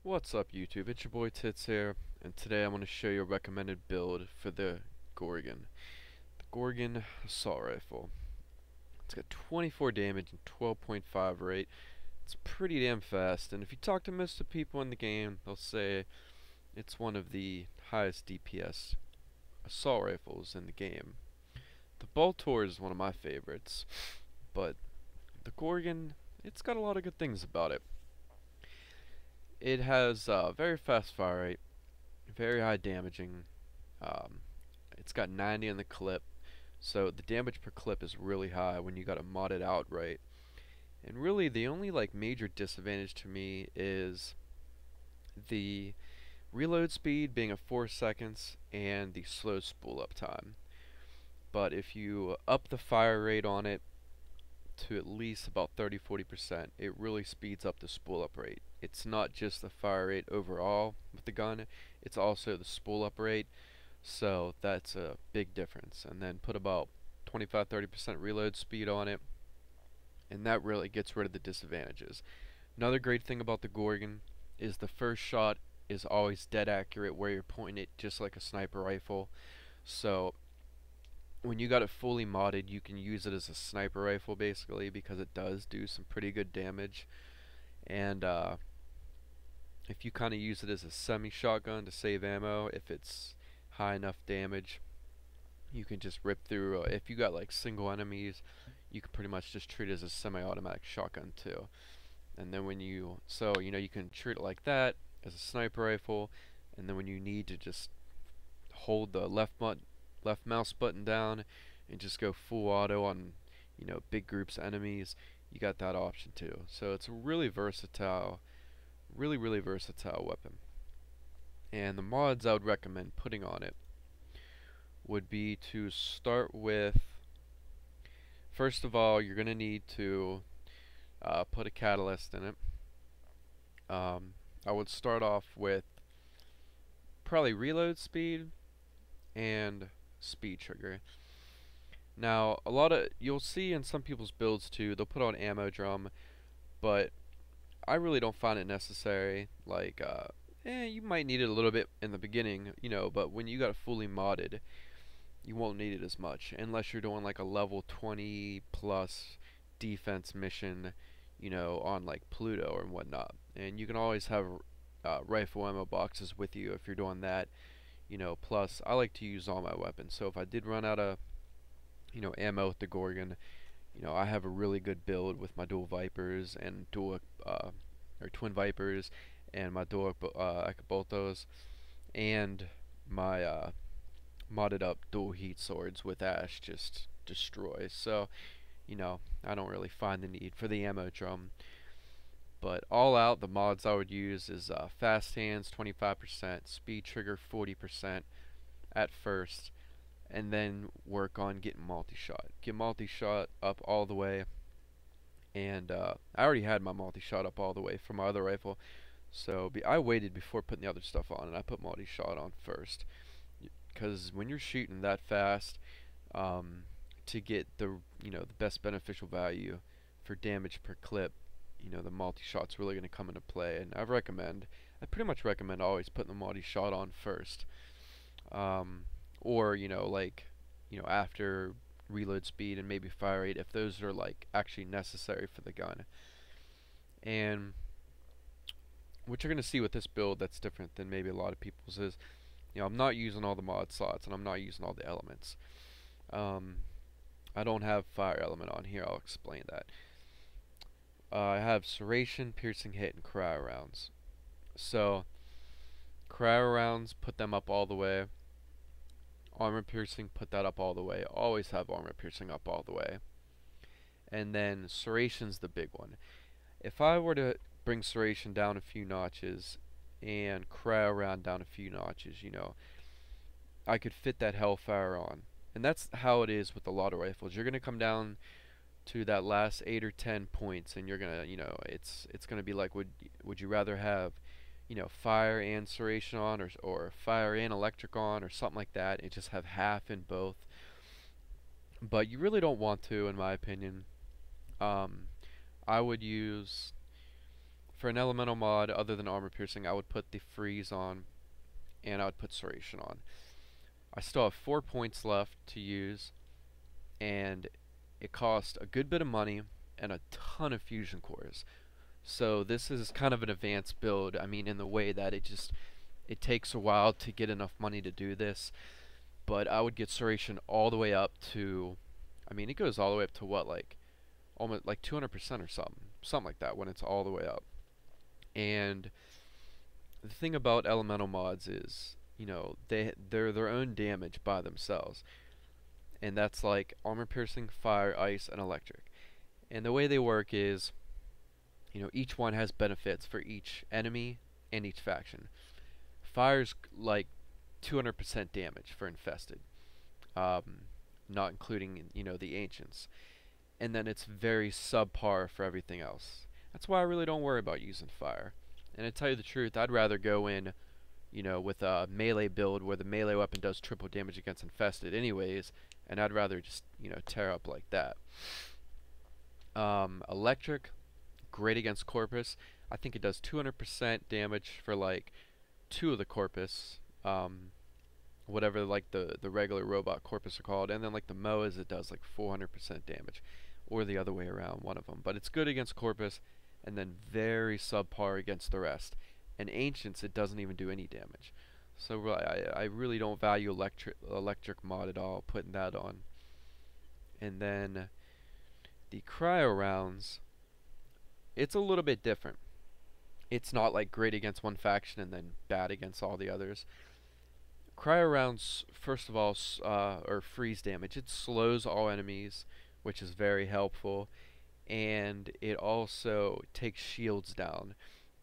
What's up YouTube, it's your boy Tits here, and today I'm going to show you a recommended build for the Gorgon. The Gorgon Assault Rifle. It's got 24 damage and 12.5 rate. It's pretty damn fast, and if you talk to most of the people in the game, they'll say it's one of the highest DPS assault rifles in the game. The Boltor is one of my favorites, but the Gorgon, it's got a lot of good things about it. It has very fast fire rate, very high damaging. Um, it's got 90 in the clip, so the damage per clip is really high when you got it modded outright. And really, the only major disadvantage to me is the reload speed being at 4 seconds and the slow spool up time. But if you up the fire rate on it to at least about 30-40%, it really speeds up the spool up rate. It's not just the fire rate overall with the gun, it's also the spool up rate, so that's a big difference. And then put about 25-30% reload speed on it, and that really gets rid of the disadvantages. Another great thing about the Gorgon is the first shot is always dead accurate where you're pointing it, just like a sniper rifle. So when you got it fully modded, you can use it as a sniper rifle basically, because it does do some pretty good damage. And if you kind of use it as a semi-shotgun to save ammo, if it's high enough damage, you can just rip through. If you got single enemies, you can pretty much just treat it as a semi-automatic shotgun too. And then you can treat it like that as a sniper rifle, and then when you need to just hold the left mouse button down and just go full auto on big groups of enemies, you got that option too. So it's a really versatile, really versatile weapon. And the mods I would recommend putting on it would be to start with, first of all, you're going to need to put a catalyst in it. I would start off with probably reload speed and speed trigger. Now, you'll see in some people's builds too, they'll put on ammo drum, but I really don't find it necessary. You might need it a little bit in the beginning, but when you got it fully modded, you won't need it as much unless you're doing a level 20 plus defense mission, on Pluto or whatnot. And you can always have rifle ammo boxes with you if you're doing that. Plus I like to use all my weapons, so if I did run out of ammo with the Gorgon, I have a really good build with my dual Vipers and or twin Vipers and my dual Akaboltos and my modded up dual heat swords with Ash just destroys. So I don't really find the need for the ammo drum. But all out, the mods I would use is fast hands 25%, speed trigger 40% at first, and then work on getting multi-shot. Get multi-shot up all the way, and I already had my multi-shot up all the way from my other rifle, so I waited before putting the other stuff on, and I put multi-shot on first. Because when you're shooting that fast, to get the best beneficial value for damage per clip, the multi-shot's really going to come into play. And I pretty much recommend always putting the multi-shot on first, or after reload speed and maybe fire rate, if those are actually necessary for the gun. And what you're going to see with this build that's different than maybe a lot of people's is, I'm not using all the mod slots and I'm not using all the elements. I don't have fire element on here, I'll explain that. I have serration, piercing hit, and cryo rounds. So cryo rounds, put them up all the way. Armor piercing, put that up all the way. Always have armor piercing up all the way. And then serration's the big one. If I were to bring serration down a few notches and cryo round down a few notches, I could fit that hellfire on. And that's how it is with a lot of rifles. You're gonna come down to that last 8 or 10 points, and you're gonna, it's gonna be like, would you rather have, fire and serration on, or fire and electric on, or something like that, and just have half in both. But you really don't want to, in my opinion. I would use for an elemental mod other than armor piercing, I would put the freeze on, and I would put serration on. I still have 4 points left to use, and it costs a good bit of money and a ton of fusion cores. So this is kind of an advanced build. I mean, in the way that it takes a while to get enough money to do this, but I would get serration all the way up to, I mean, it goes all the way up to what, like almost like 200% or something like that when it's all the way up. And the thing about elemental mods is, you know, they're their own damage by themselves, and that's like armor piercing, fire, ice, and electric. And the way they work is, you know, each one has benefits for each enemy and each faction. Fire's like 200% damage for infested, not including, you know, the ancients. And then it's very subpar for everything else. That's why I really don't worry about using fire. And to tell you the truth, I'd rather go in, you know, with a melee build where the melee weapon does triple damage against infested anyways, and I'd rather just, you know, tear up like that. Electric, great against Corpus. I think it does 200% damage for like 2 of the Corpus, whatever like the regular robot Corpus are called, and then like the MOAs it does like 400% damage, or the other way around, one of them. But it's good against Corpus, and then very subpar against the rest. And Ancients, it doesn't even do any damage. So I really don't value electric mod at all, putting that on. And then the cryo rounds, it's a little bit different. It's not like great against one faction and then bad against all the others. Cryo rounds, first of all, or freeze damage. It slows all enemies, which is very helpful, and it also takes shields down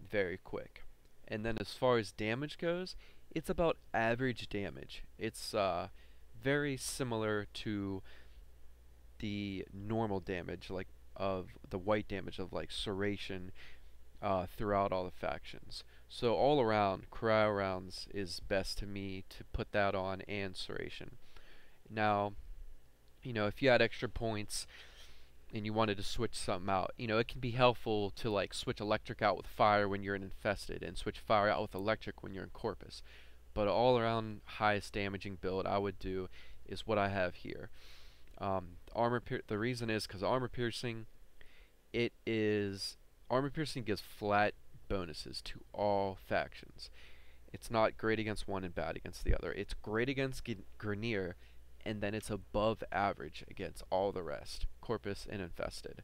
very quick. And then as far as damage goes, it's about average damage. It's very similar to the normal damage, like of the white damage of like serration throughout all the factions. So all around, cryo rounds is best to me to put that on, and serration. Now, you know, if you had extra points and you wanted to switch something out, you know, it can be helpful to like switch electric out with fire when you're in infested, and switch fire out with electric when you're in Corpus. But all around highest damaging build I would do is what I have here. The reason is because armor piercing gives flat bonuses to all factions. It's not great against one and bad against the other. It's great against Grineer, and then it's above average against all the rest, Corpus and infested.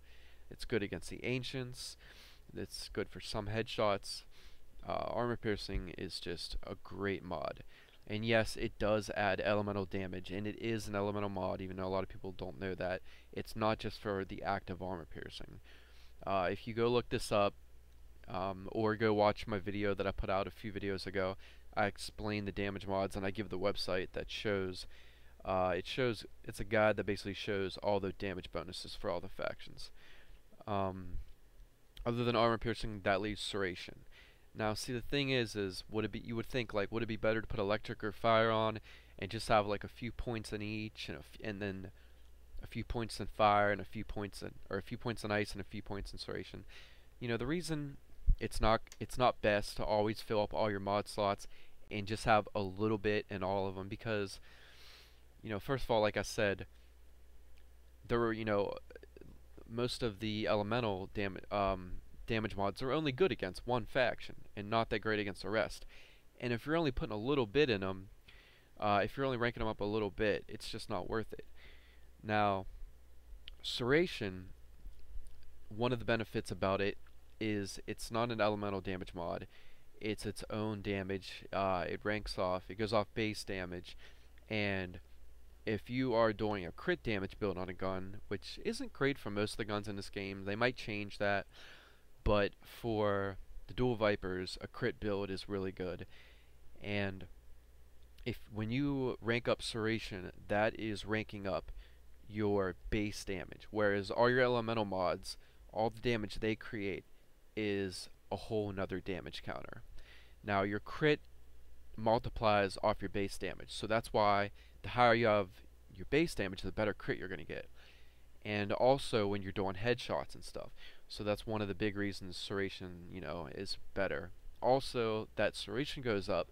It's good against the Ancients. It's good for some headshots. Armor piercing is just a great mod. And yes, it does add elemental damage, and it is an elemental mod, even though a lot of people don't know that. It's not just for the active armor piercing. If you go look this up, or go watch my video that I put out a few videos ago, I explain the damage mods, and I give the website that shows, it's a guide that basically shows all the damage bonuses for all the factions. Other than armor piercing, that leaves serration. Now, see, the thing is you would think, like, would it be better to put electric or fire on and just have like a few points in each, and then a few points in fire and a few points in, or a few points in ice and a few points in serration? You know, the reason it's not best to always fill up all your mod slots and just have a little bit in all of them, because, you know, first of all, like I said, there were, you know, most of the elemental damage mods are only good against one faction and not that great against the rest. And if you're only putting a little bit in them, if you're only ranking them up a little bit, it's just not worth it. Now, serration, one of the benefits about it is it's not an elemental damage mod. It's its own damage. It ranks off. It goes off base damage. And if you are doing a crit damage build on a gun, which isn't great for most of the guns in this game, they might change that, but for the dual Vipers, a crit build is really good. And when you rank up serration, that is ranking up your base damage, whereas all your elemental mods, all the damage they create is a whole nother damage counter. Now, your crit multiplies off your base damage, so that's why the higher you have your base damage, the better crit you're going to get. And also when you're doing headshots and stuff. So that's one of the big reasons Serration, is better. Also, that Serration goes up,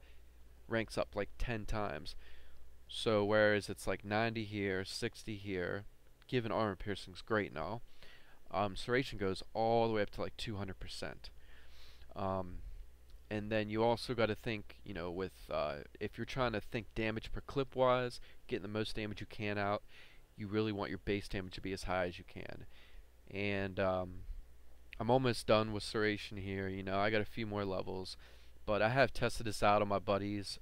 ranks up like 10 times. So whereas it's like 90 here, 60 here, given armor piercing's great and all, Serration goes all the way up to like 200%. Um, and then you also got to think, with if you're trying to think damage per clip wise, getting the most damage you can out, you really want your base damage to be as high as you can. And I'm almost done with Serration here. I got a few more levels, but I have tested this out on my buddy's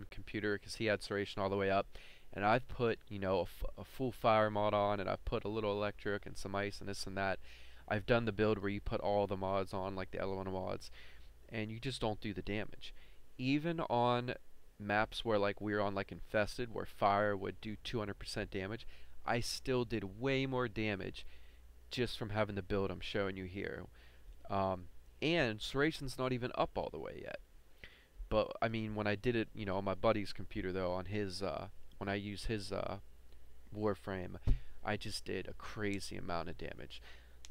computer because he had Serration all the way up, and I've put a full fire mod on, and I've put a little electric and some ice and this and that. I've done the build where you put all the mods on, like the elemental mods, and you just don't do the damage. Even on maps where like we're on like Infested, where fire would do 200% damage, I still did way more damage just from having the build I'm showing you here. And Seration's not even up all the way yet. But I mean, when I did it, on my buddy's computer though, on his when I used his Warframe, I just did a crazy amount of damage.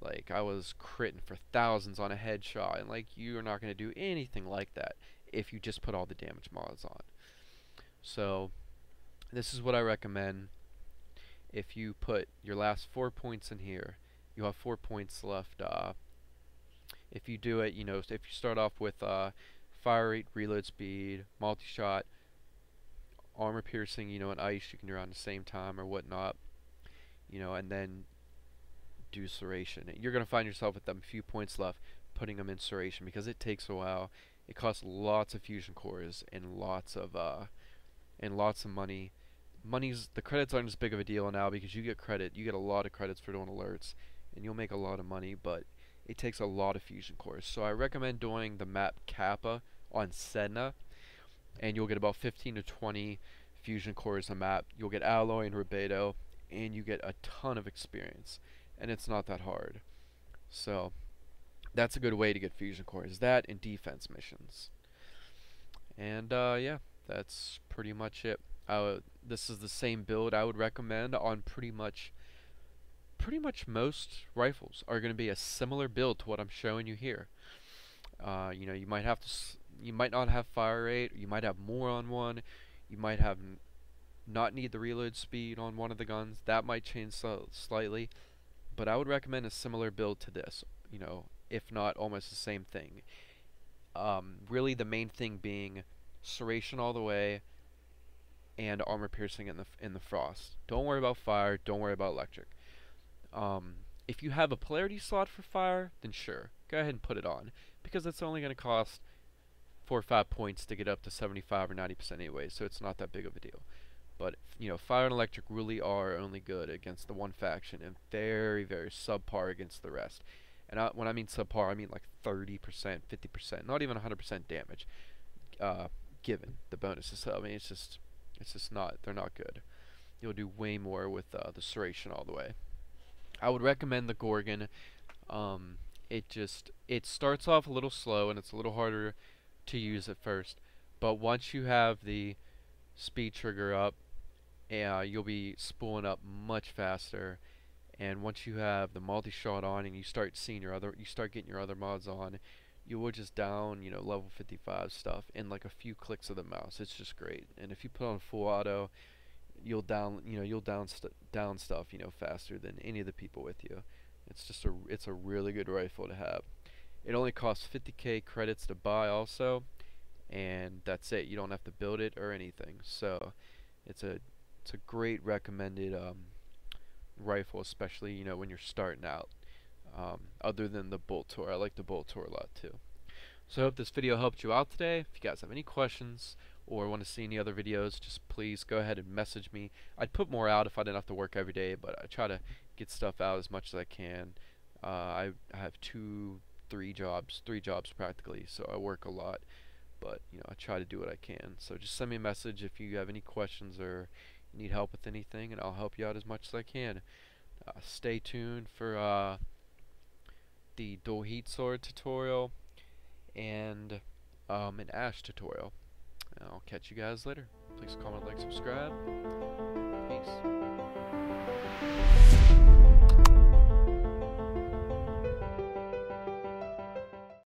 Like I was critting for thousands on a headshot, and like you're not going to do anything like that if you just put all the damage mods on. So this is what I recommend. If you put your last 4 points in here, you have 4 points left. If you do it, if you start off with fire rate, reload speed, multi-shot, armor piercing, and ice, you can do around the same time or whatnot, and then do Serration. You're going to find yourself with them few points left, putting them in Serration, because it takes a while. It costs lots of fusion cores and lots of money. The credits aren't as big of a deal now because you get a lot of credits for doing alerts, and you'll make a lot of money, but it takes a lot of fusion cores. So I recommend doing the map Kappa on Sedna, and you'll get about 15 to 20 fusion cores a map. You'll get Alloy and Rubedo, and you get a ton of experience, and it's not that hard. So that's a good way to get fusion cores. That and defense missions. And yeah, that's pretty much it. This is the same build I would recommend on pretty much most rifles are going to be a similar build to what I'm showing you here. You might not have fire rate, you might have more on one, you might have not need the reload speed on one of the guns. That might change slightly, but I would recommend a similar build to this, if not almost the same thing. Really the main thing being Serration all the way and armor piercing in the frost. Don't worry about fire, don't worry about electric. If you have a polarity slot for fire, then sure, go ahead and put it on, because it's only going to cost 4 or 5 points to get up to 75 or 90% anyway, so it's not that big of a deal. But fire and electric really are only good against the one faction and very, very subpar against the rest. And when I mean subpar, I mean like 30%, 50%, not even 100% damage, given the bonuses. So I mean, it's just not, they're not good. You'll do way more with the Serration all the way. I would recommend the Gorgon. It starts off a little slow and it's a little harder to use at first, but once you have the speed trigger up, you'll be spooling up much faster. And once you have the multi-shot on and you start getting your other mods on, you will just down, level 55 stuff in like a few clicks of the mouse. It's just great. And if you put on full auto, you'll down stuff, faster than any of the people with you. It's a really good rifle to have. It only costs 50k credits to buy also, and that's it. You don't have to build it or anything. So it's a great recommended rifle, especially when you're starting out. Other than the bolt tour, I like the bolt tour a lot too. So I hope this video helped you out today. If you guys have any questions or want to see any other videos, just please go ahead and message me. I'd put more out if I didn't have to work every day, but I try to get stuff out as much as I can. I have three jobs practically, so I work a lot, but I try to do what I can. So just send me a message if you have any questions or need help with anything, and I'll help you out as much as I can. Stay tuned for the dual heat sword tutorial and an ash tutorial. I'll catch you guys later. Please comment, like, subscribe.